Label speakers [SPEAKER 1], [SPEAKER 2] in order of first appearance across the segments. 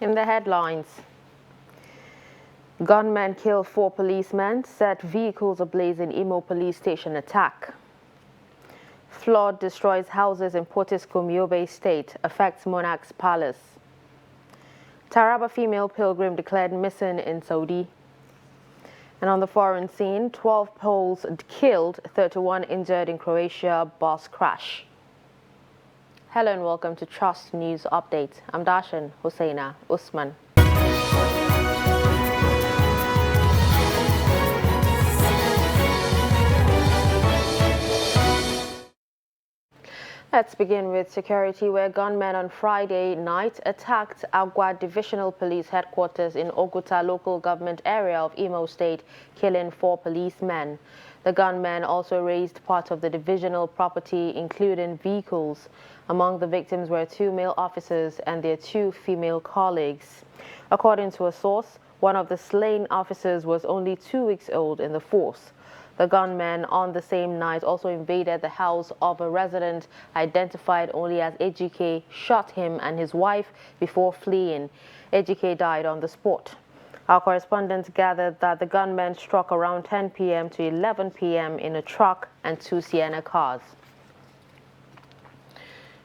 [SPEAKER 1] In the headlines, gunmen kill 4 policemen, set vehicles ablaze in Imo police station attack. Flood destroys houses in Portisco, Yobe State, affects Monarch's Palace. Taraba female pilgrim declared missing in Saudi. And on the foreign scene, 12 Poles killed, 31 injured in Croatia bus crash. Hello and welcome to Trust News Update. I'm Darshan Hussaina Usman. Let's begin with security, where gunmen on Friday night attacked Agua Divisional Police Headquarters in Oguta local government area of Imo State, killing 4 policemen. The gunmen also razed part of the divisional property, including vehicles. Among the victims were 2 male officers and their 2 female colleagues. According to a source, one of the slain officers was only 2 weeks old in the force. The gunmen on the same night also invaded the house of a resident identified only as Ejike, shot him and his wife before fleeing. Ejike died on the spot. Our correspondent gathered that the gunmen struck around 10 p.m. to 11 p.m. in a truck and 2 Sienna cars.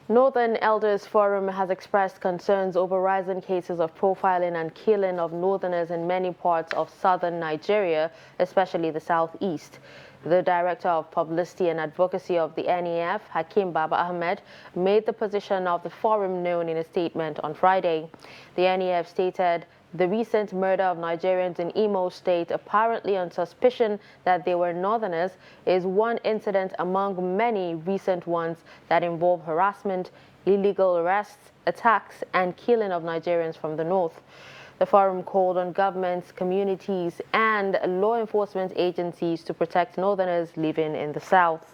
[SPEAKER 1] Northern Elders Forum has expressed concerns over rising cases of profiling and killing of Northerners in many parts of southern Nigeria, especially the southeast. The Director of Publicity and Advocacy of the NEF, Hakim Baba Ahmed, made the position of the forum known in a statement on Friday. The NEF stated the recent murder of Nigerians in Imo State, apparently on suspicion that they were Northerners, is one incident among many recent ones that involve harassment, illegal arrests, attacks, and killing of Nigerians from the north. The forum called on governments, communities, and law enforcement agencies to protect Northerners living in the south.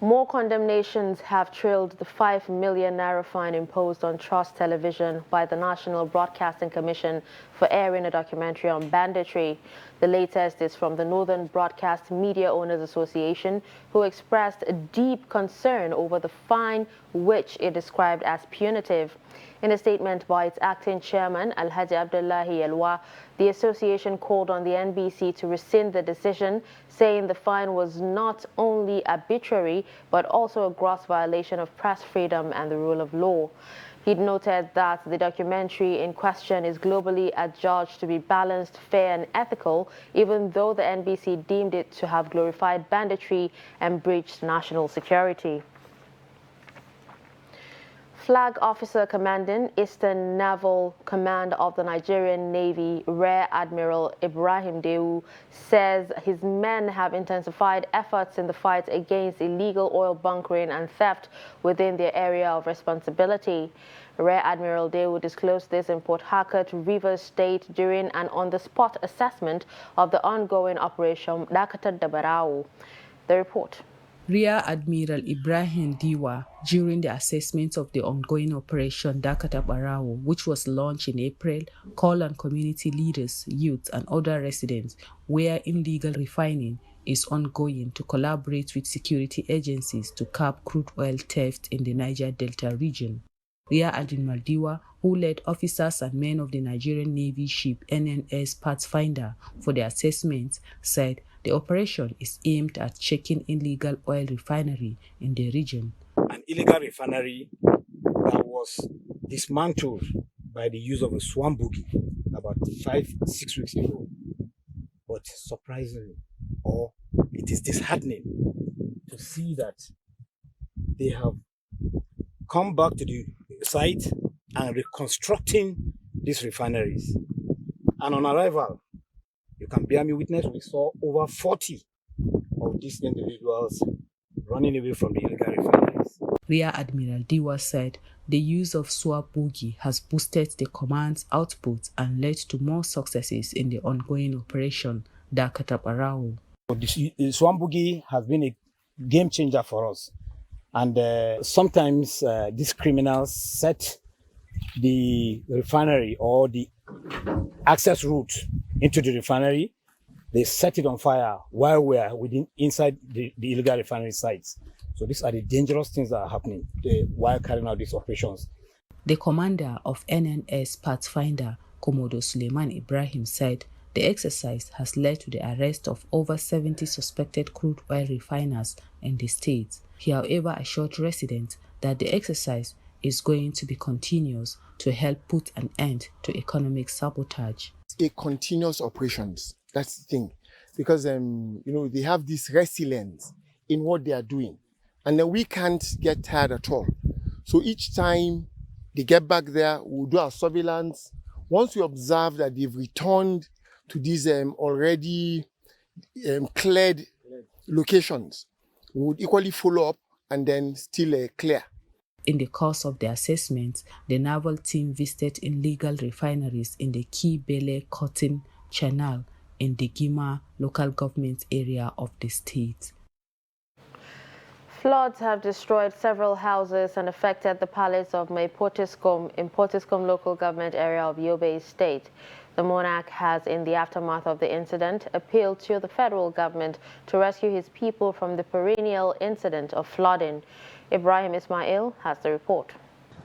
[SPEAKER 1] More condemnations have trailed the 5 million naira fine imposed on Trust Television by the National Broadcasting Commission for airing a documentary on banditry. The latest is from the Northern Broadcast Media Owners Association, who expressed a deep concern over the fine, which it described as punitive. In a statement by its acting chairman, Alhaji Abdullahi Yelwa, the association called on the NBC to rescind the decision, saying the fine was not only arbitrary, but also a gross violation of press freedom and the rule of law. He noted that the documentary in question is globally adjudged to be balanced, fair and ethical, even though the NBC deemed it to have glorified banditry and breached national security. Flag Officer Commanding Eastern Naval Command of the Nigerian Navy, Rear Admiral Ibrahim Dewu, says his men have intensified efforts in the fight against illegal oil bunkering and theft within their area of responsibility. Rear Admiral Dewu disclosed this in Port Harcourt, Rivers State, during an on-the-spot assessment of the ongoing Operation Dakata Dabarau. The report.
[SPEAKER 2] Rear Admiral Ibrahim Diwa, during the assessment of the ongoing Operation Dakata Barao, which was launched in April, called on community leaders, youth and other residents where illegal refining is ongoing to collaborate with security agencies to curb crude oil theft in the Niger Delta region. Rear Admiral Diwa, who led officers and men of the Nigerian Navy ship NNS Pathfinder for the assessment, said the operation is aimed at checking illegal oil refinery in the region.
[SPEAKER 3] An illegal refinery that was dismantled by the use of a swarm boogie about 5-6 weeks ago. But surprisingly, or it is disheartening to see that they have come back to the site and reconstructing these refineries. And on arrival, you can bear me witness, we saw over 40 of these individuals running away from the illegal refineries.
[SPEAKER 2] Rear Admiral Diwa said the use of swap boogie has boosted the command's output and led to more successes in the ongoing Operation Dakata Barao.
[SPEAKER 3] The swap boogie has been a game changer for us. And sometimes these criminals set the refinery or the access route into the refinery. They set it on fire while we are inside the illegal refinery sites. So these are the dangerous things that are happening while carrying out these operations.
[SPEAKER 2] The commander of NNS Pathfinder, Komodo Suleiman Ibrahim, said the exercise has led to the arrest of over 70 suspected crude oil refiners in the state. He, however, assured residents that the exercise is going to be continuous to help put an end to economic sabotage.
[SPEAKER 4] A continuous operations. That's the thing, because they have this resilience in what they are doing, and then we can't get tired at all. So each time they get back there, we'll do our surveillance. Once we observe that they've returned to these already cleared locations, we would equally follow up and then still clear.
[SPEAKER 2] In the course of the assessment, the naval team visited illegal refineries in the Kibele Cotton Channel in the Gima local government area of the state.
[SPEAKER 1] Floods have destroyed several houses and affected the palace of Mai-Potiskum in Potiskum local government area of Yobe State. The monarch has, in the aftermath of the incident, appealed to the federal government to rescue his people from the perennial incident of flooding. Ibrahim Ismail has the report.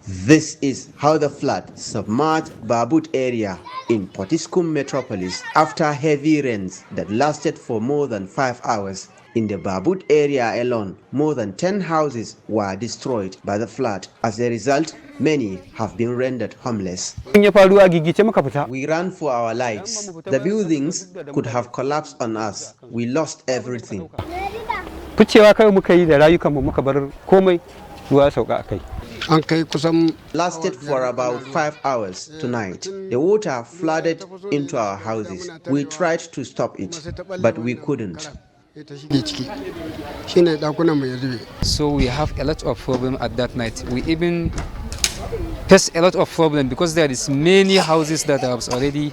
[SPEAKER 5] This is how the flood submerged Babut area in Potiskum metropolis after heavy rains that lasted for more than 5 hours. In the Babut area alone, more than 10 houses were destroyed by the flood. As a result, many have been rendered homeless. We ran for our lives. The buildings could have collapsed on us. We lost everything. Lasted for about 5 hours tonight. The water flooded into our houses. We tried to stop it, but we couldn't.
[SPEAKER 6] So we have a lot of problem at that night. We even face a lot of problem because there is many houses that have already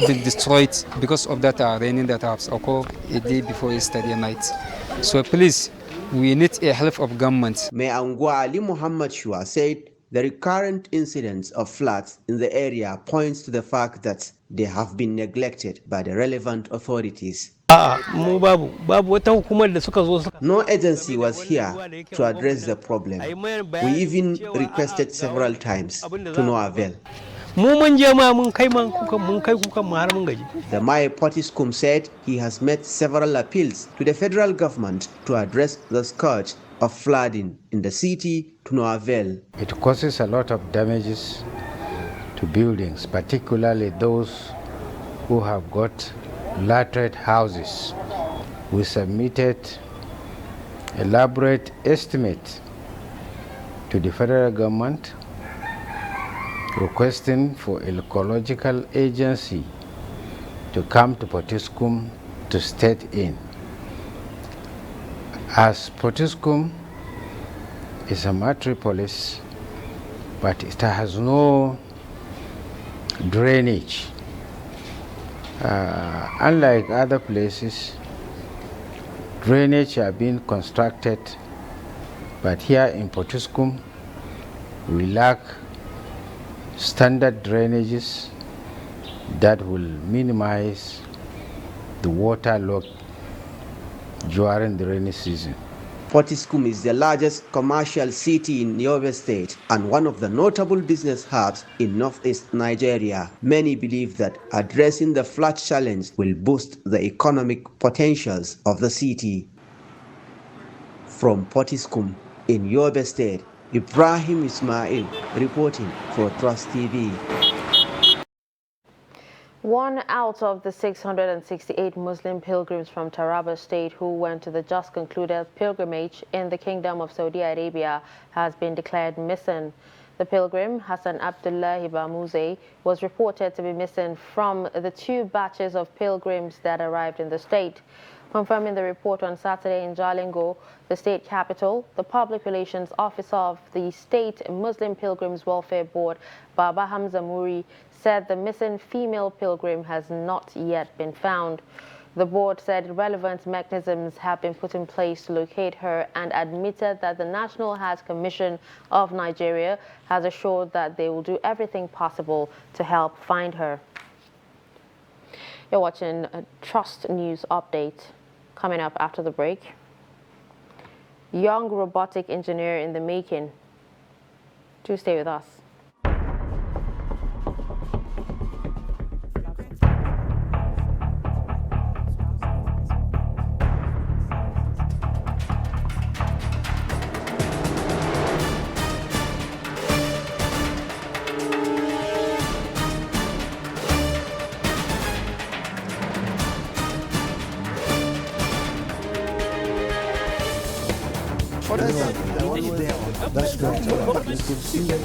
[SPEAKER 6] been destroyed because of that raining that has occurred a day before yesterday night. So please, we need a help of government.
[SPEAKER 5] Mayor Angwa Ali Muhammad Shua said the recurrent incidents of floods in the area points to the fact that they have been neglected by the relevant authorities. No agency was here to address the problem. We even requested several times to no avail. The Mai-Potiskum said he has made several appeals to the federal government to address the scourge of flooding in the city to no avail.
[SPEAKER 7] It causes a lot of damages to buildings, particularly those who have got laterite houses. We submitted elaborate estimate to the federal government requesting for an ecological agency to come to Potiskum to state in. As Potiskum is a metropolis, but it has no drainage. Unlike other places, drainage have been constructed, but here in Potiskum, we lack standard drainages that will minimize the water loss during the rainy season.
[SPEAKER 5] Potiskum is the largest commercial city in Yobe State and one of the notable business hubs in northeast Nigeria. Many believe that addressing the flood challenge will boost the economic potentials of the city. From Potiskum in Yobe State, Ibrahim Ismail reporting for Trust TV.
[SPEAKER 1] One out of the 668 Muslim pilgrims from Taraba State who went to the just concluded pilgrimage in the Kingdom of Saudi Arabia has been declared missing. The pilgrim, Hassan Abdullahi Bamuze, was reported to be missing from the 2 batches of pilgrims that arrived in the state. Confirming the report on Saturday in Jalingo, the state capital, the public relations officer of the State Muslim Pilgrims Welfare Board, Baba Hamza Muri, said the missing female pilgrim has not yet been found. The board said relevant mechanisms have been put in place to locate her and admitted that the National Hajj Commission of Nigeria has assured that they will do everything possible to help find her. You're watching a Trust News Update. Coming up after the break, young robotic engineer in the making. Do stay with us.
[SPEAKER 8] That's great. It's good to see you.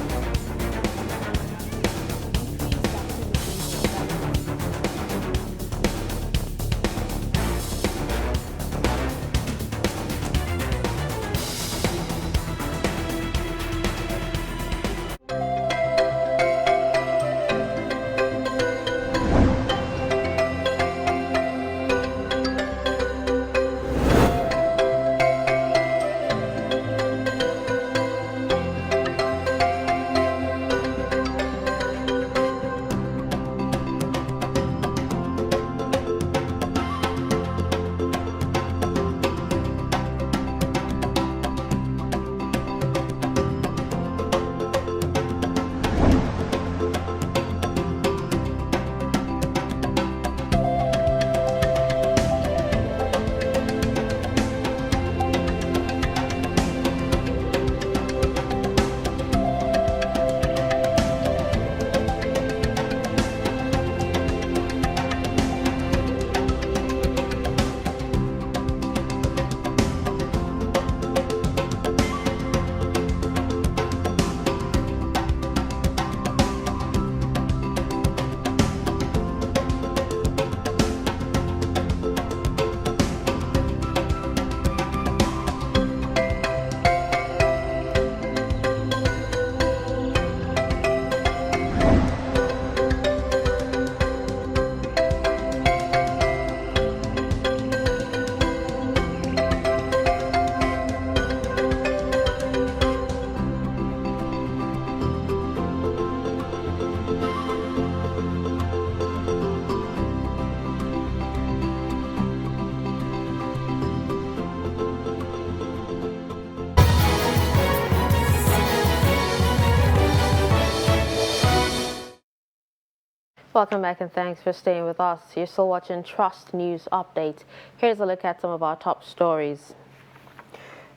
[SPEAKER 1] Welcome back and thanks for staying with us. You're still watching Trust News Update. Here's a look at some of our top stories.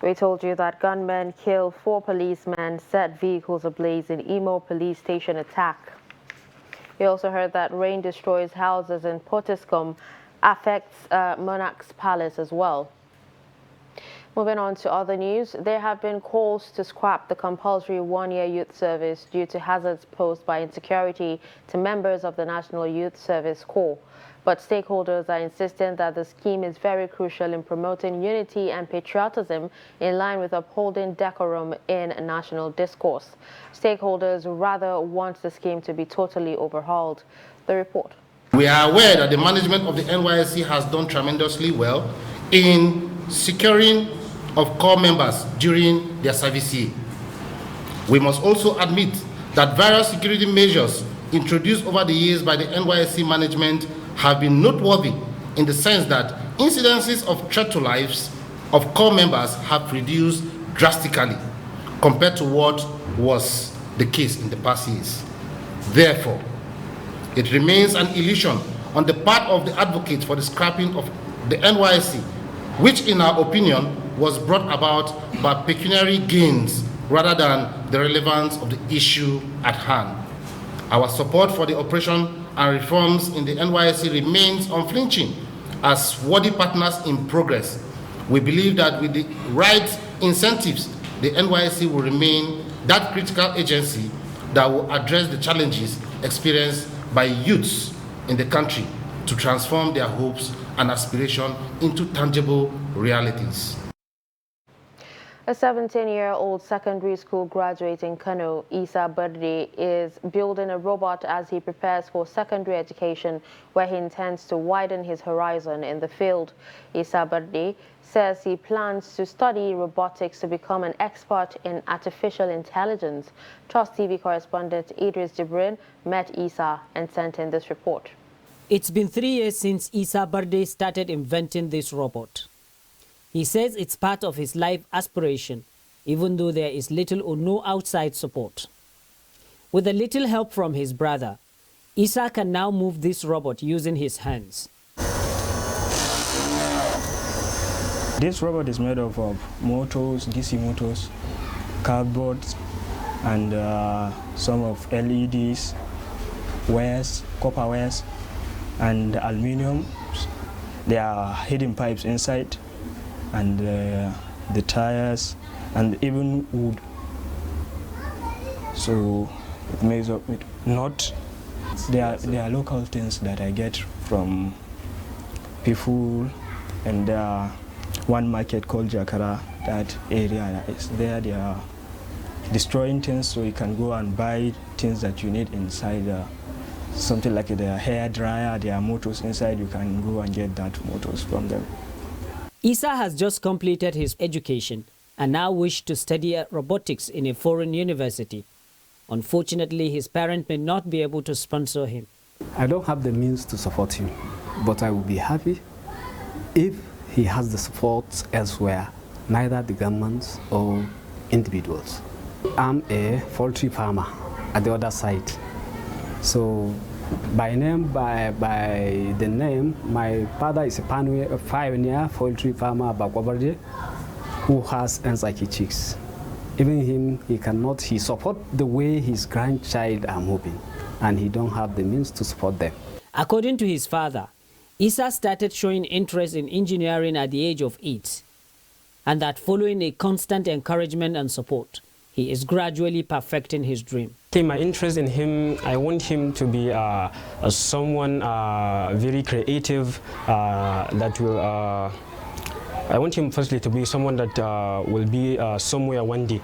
[SPEAKER 1] We told you that gunmen killed 4 policemen, set vehicles ablaze in Imo police station attack. You also heard that rain destroys houses in Potiskum, affects Monarch's Palace as well. Moving on to other news, there have been calls to scrap the compulsory one-year youth service due to hazards posed by insecurity to members of the National Youth Service Corps. But stakeholders are insisting that the scheme is very crucial in promoting unity and patriotism in line with upholding decorum in national discourse. Stakeholders rather want the scheme to be totally overhauled. The report.
[SPEAKER 9] We are aware that the management of the NYSC has done tremendously well in securing of corps members during their service year. We must also admit that various security measures introduced over the years by the NYSC management have been noteworthy in the sense that incidences of threat to lives of corps members have reduced drastically compared to what was the case in the past years. Therefore, it remains an illusion on the part of the advocates for the scrapping of the NYSC, which in our opinion was brought about by pecuniary gains rather than the relevance of the issue at hand. Our support for the operation and reforms in the NYSC remains unflinching as worthy partners in progress. We believe that with the right incentives, the NYSC will remain that critical agency that will address the challenges experienced by youths in the country to transform their hopes and aspirations into tangible realities.
[SPEAKER 1] A 17-year-old secondary school graduate in Kano, Isa Barde, is building a robot as he prepares for secondary education, where he intends to widen his horizon in the field. Isa Barde says he plans to study robotics to become an expert in artificial intelligence. Trust TV correspondent Idris Jibrin met Isa and sent in this report.
[SPEAKER 10] It's been 3 years since Isa Barde started inventing this robot. He says it's part of his life aspiration, even though there is little or no outside support. With a little help from his brother, Isa can now move this robot using his hands.
[SPEAKER 11] This robot is made of motors, DC motors, cardboard, and some of LEDs, wires, copper wires, and aluminium. There are hidden pipes inside, and the tires, and even wood So it makes up with not. There are local things that I get from people, and one market called Jakara, that area is there. They are destroying things, so you can go and buy things that you need inside. Something like their hair dryer, their motors inside. You can go and get that motors from them.
[SPEAKER 10] Isa has just completed his education and now wished to study robotics in a foreign university. Unfortunately, his parent may not be able to sponsor him.
[SPEAKER 8] I don't have the means to support him, but I will be happy if he has the support elsewhere, neither the governments or individuals. I'm a poultry farmer at the other side. So by name, by the name, my father is a pioneer poultry farmer at Bakwabarde, who has Enzaki chicks. Even him, he support the way his grandchild are moving, and he don't have the means to support them.
[SPEAKER 10] According to his father, Isa started showing interest in engineering at the age of 8, and that following a constant encouragement and support, he is gradually perfecting his dream.
[SPEAKER 12] My interest in him, I want him to be someone very creative, that will I want him firstly to be someone that will be somewhere one day.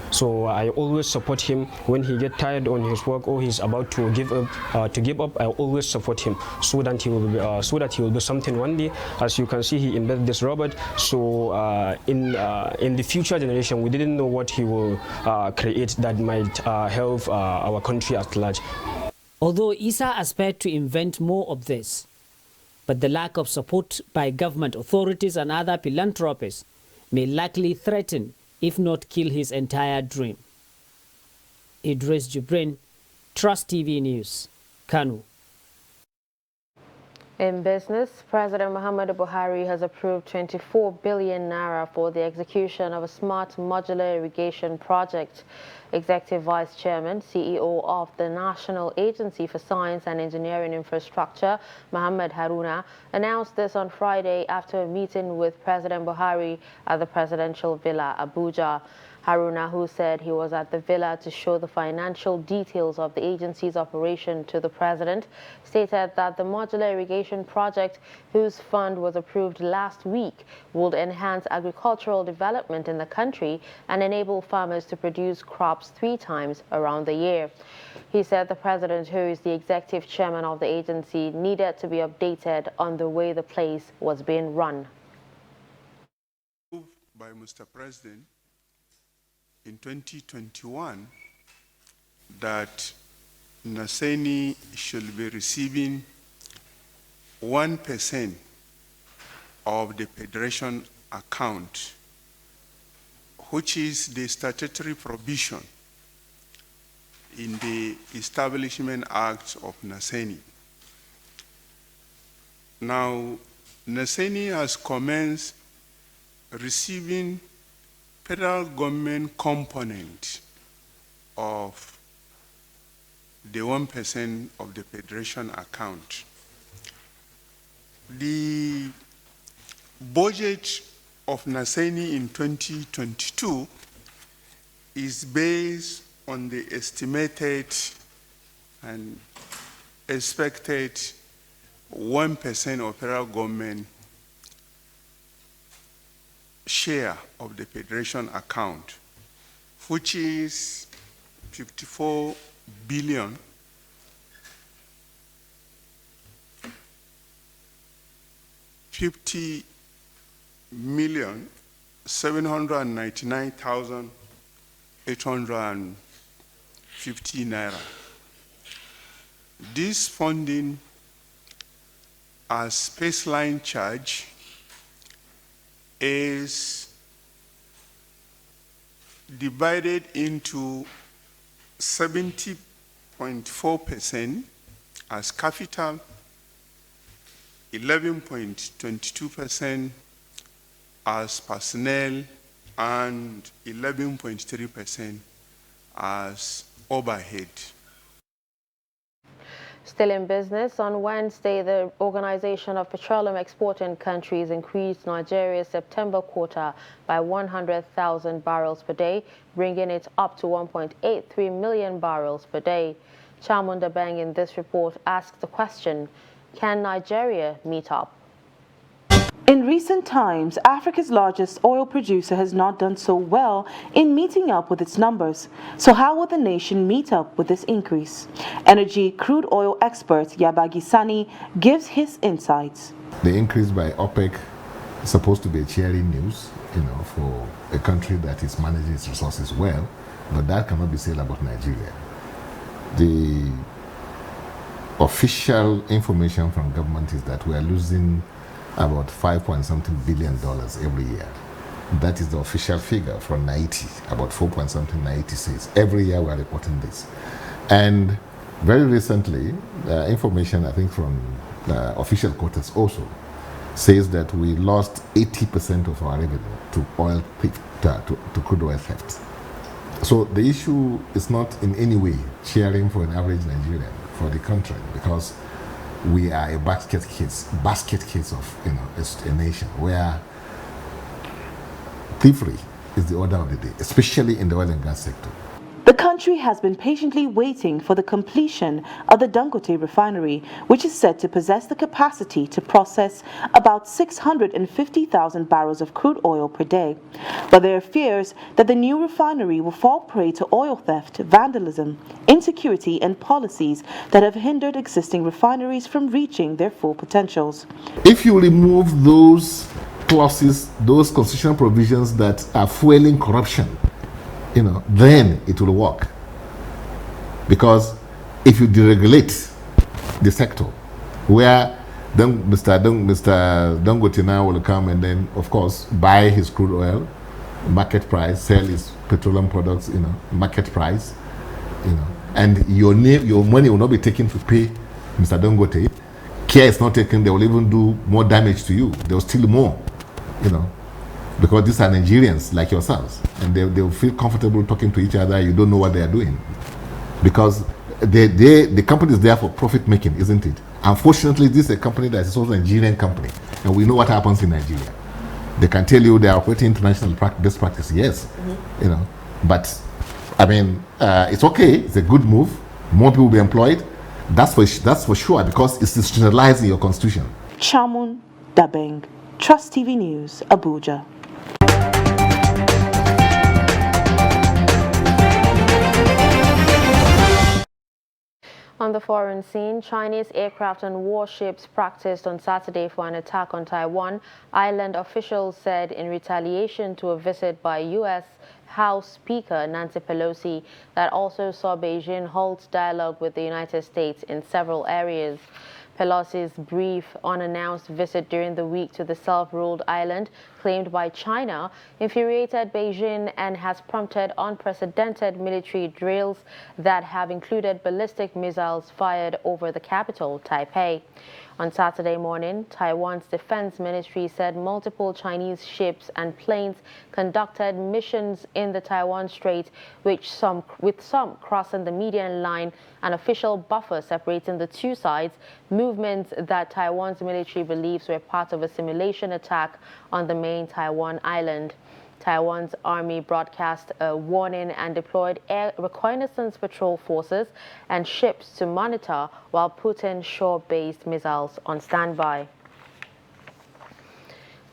[SPEAKER 12] So I always support him when he gets tired on his work or he's about to give up. I always support him so that he will be something one day. As you can see, he invented this robot. So in the future generation, we didn't know what he will create that might help our country at large.
[SPEAKER 10] Although Isa aspired to invent more of this, but the lack of support by government authorities and other philanthropists may likely threaten, if not kill, his entire dream. Idris Jibrin, Trust TV News, Kano.
[SPEAKER 1] In business, President Muhammadu Buhari has approved 24 billion naira for the execution of a smart modular irrigation project. Executive Vice Chairman, CEO of the National Agency for Science and Engineering Infrastructure, Mohammed Haruna, announced this on Friday after a meeting with President Buhari at the Presidential Villa, Abuja. Haruna, who said he was at the villa to show the financial details of the agency's operation to the president, stated that the modular irrigation project, whose fund was approved last week, would enhance agricultural development in the country and enable farmers to produce crops 3 times around the year. He said the president, who is the executive chairman of the agency, needed to be updated on the way the place was being run.
[SPEAKER 13] By Mr. President, in 2021, that Naseni should be receiving 1% of the Federation account, which is the statutory provision in the Establishment Act of Naseni. Now, Naseni has commenced receiving federal government component of the 1% of the Federation account. The budget of Naseni in 2022 is based on the estimated and expected 1% of federal government share of the Federation account, which is 54 billion 50,799,850 naira. This funding as baseline charge is divided into 70.4% as capital, 11.22% as personnel, and 11.3% as overhead.
[SPEAKER 1] Still in business, on Wednesday, the Organization of Petroleum Exporting Countries increased Nigeria's September quota by 100,000 barrels per day, bringing it up to 1.83 million barrels per day. Chamunda Beng in this report asked the question, can Nigeria meet up?
[SPEAKER 14] In recent times, Africa's largest oil producer has not done so well in meeting up with its numbers. So how will the nation meet up with this increase? Energy crude oil expert Yabagi Sani gives his insights.
[SPEAKER 15] The increase by OPEC is supposed to be a cheering news, for a country that is managing its resources well, but that cannot be said about Nigeria. The official information from government is that we are losing about $5.something billion every year. That is the official figure from 90, about 4.something 96. Every year we are reporting this. And very recently, information I think from official quarters also says that we lost 80% of our revenue to oil theft, to crude oil theft. So the issue is not in any way cheering for an average Nigerian, for the country, because we are a basket case of a nation where thievery is the order of the day, especially in the oil and gas sector.
[SPEAKER 14] The country has been patiently waiting for the completion of the Dangote refinery, which is said to possess the capacity to process about 650,000 barrels of crude oil per day. But there are fears that the new refinery will fall prey to oil theft, vandalism, insecurity, and policies that have hindered existing refineries from reaching their full potentials.
[SPEAKER 15] If you remove those clauses, those constitutional provisions that are fueling corruption, then it will work. Because if you deregulate the sector, where then Mr. Dangote now will come and then, of course, buy his crude oil, market price, sell his petroleum products, market price, and your money will not be taken to pay Mr. Dangote. Care is not taken, they will even do more damage to you. They will steal more, because these are Nigerians like yourselves, and they will feel comfortable talking to each other. You don't know what they are doing, because the company is there for profit making, isn't it? Unfortunately, this is a company that is also a Nigerian company, and we know what happens in Nigeria. They can tell you they are operating international best practice, yes, but I mean, it's okay. It's a good move. More people will be employed. That's for sure, because it's institutionalized in your constitution.
[SPEAKER 14] Chamunda Beng, Trust TV News, Abuja.
[SPEAKER 1] On the foreign scene, Chinese aircraft and warships practiced on Saturday for an attack on Taiwan, island officials said in retaliation to a visit by U.S. House Speaker Nancy Pelosi that also saw Beijing halt dialogue with the United States in several areas. Pelosi's brief, unannounced visit during the week to the self-ruled island, claimed by China, infuriated Beijing and has prompted unprecedented military drills that have included ballistic missiles fired over the capital, Taipei. On Saturday morning, Taiwan's defense ministry said multiple Chinese ships and planes conducted missions in the Taiwan Strait, with some crossing the median line, an official buffer separating the two sides, movements that Taiwan's military believes were part of a simulation attack on the main Taiwan island. Taiwan's army broadcast a warning and deployed air reconnaissance patrol forces and ships to monitor while putting shore-based missiles on standby.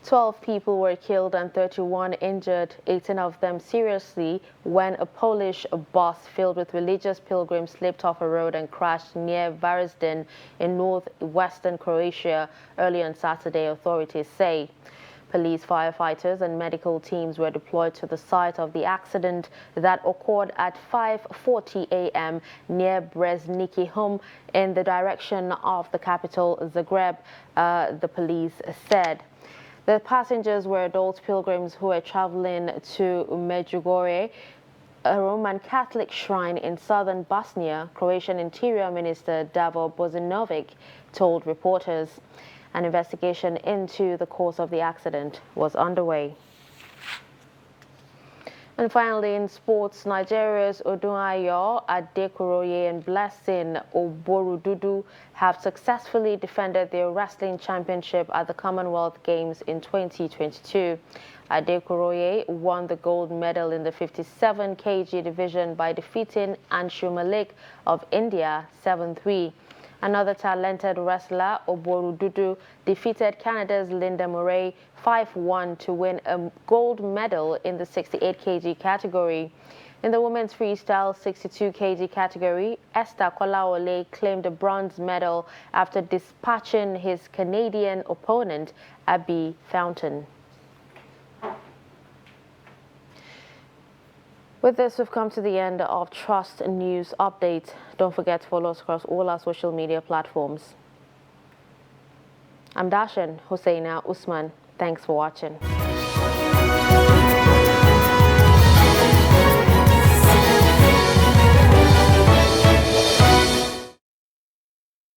[SPEAKER 1] 12 people were killed and 31 injured, 18 of them seriously, when a Polish bus filled with religious pilgrims slipped off a road and crashed near Varazdin in northwestern Croatia early on Saturday, authorities say. Police, firefighters and medical teams were deployed to the site of the accident that occurred at 5:40 a.m. near Brezhniki Hum in the direction of the capital, Zagreb, the police said. The passengers were adult pilgrims who were traveling to Medjugorje, a Roman Catholic shrine in southern Bosnia, Croatian Interior Minister Davor Bozinovic told reporters. An investigation into the cause of the accident was underway. And finally, in sports, Nigeria's Odunayo, Adekuroye, and Blessing Oborududu have successfully defended their wrestling championship at the Commonwealth Games in 2022. Adekuroye won the gold medal in the 57 kg division by defeating Anshu Malik of India 7-3. Another talented wrestler, Oborududu, defeated Canada's Linda Murray 5-1 to win a gold medal in the 68 kg category. In the women's freestyle 62 kg category, Esther Kolaole claimed a bronze medal after dispatching his Canadian opponent, Abby Fountain. With this, we've come to the end of Trust News Update. Don't forget to follow us across all our social media platforms. I'm Dashan Husseina Usman. Thanks for watching.